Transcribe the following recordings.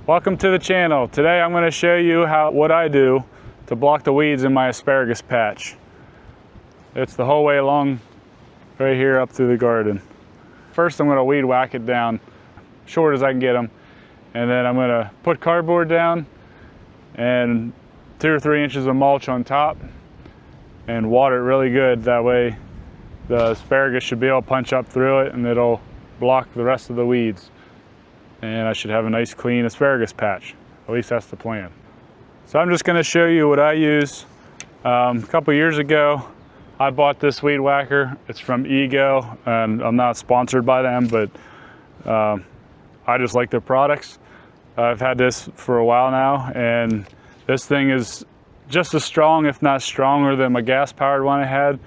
Welcome to the channel. Today I'm going to show you what I do to block the weeds in my asparagus patch. It's the whole way along right here up through the garden. First I'm going to weed whack it down short as I can get them, and then I'm going to put cardboard down and 2 or 3 inches of mulch on top and water it really good. That way the asparagus should be able to punch up through it and it'll block the rest of the weeds. And I should have a nice clean asparagus patch. At least that's the plan. So I'm just going to show you what I use. A couple years ago I bought this weed whacker. It's from Ego, and I'm not sponsored by them, but I just like their products. I've had this for a while now, and this thing is just as strong, if not stronger, than my gas powered one I had.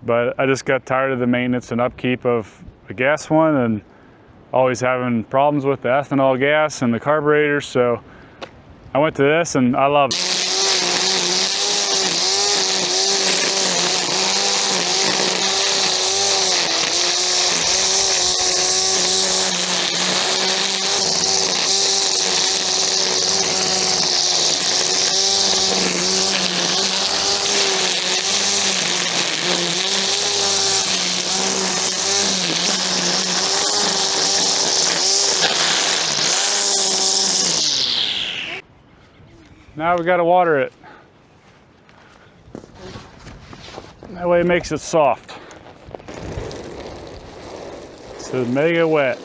But I just got tired of the maintenance and upkeep of a gas one, and always having problems with the ethanol gas and the carburetors, so I went to this and I love it. Now we got to water it. That way it makes it soft. So make it wet.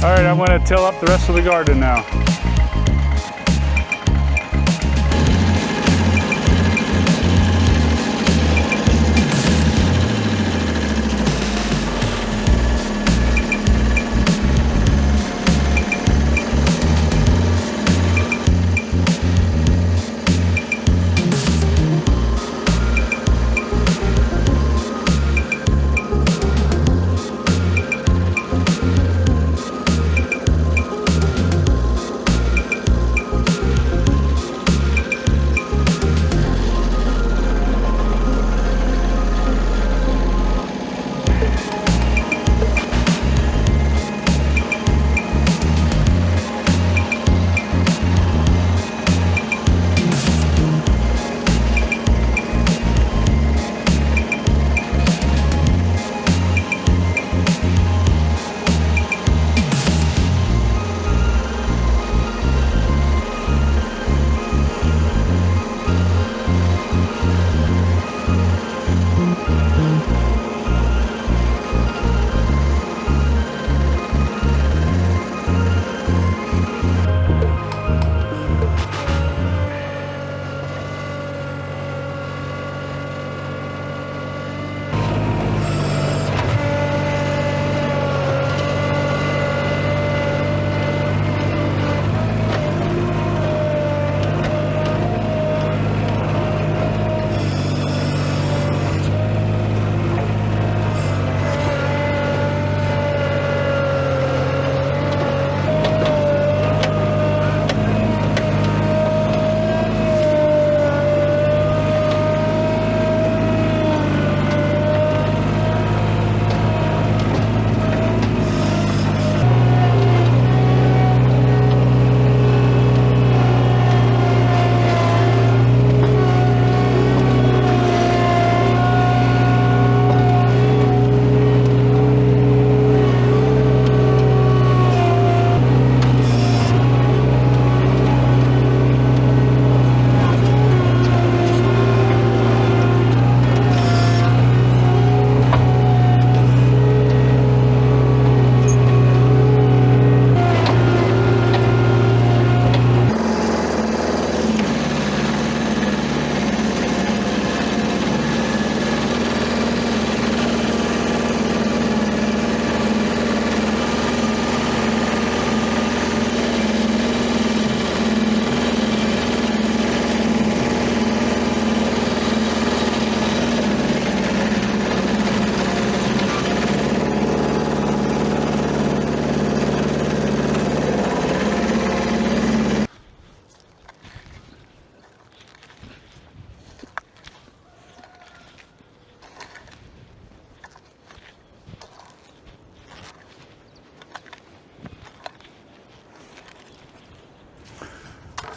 All right, I'm going to till up the rest of the garden now.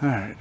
All right.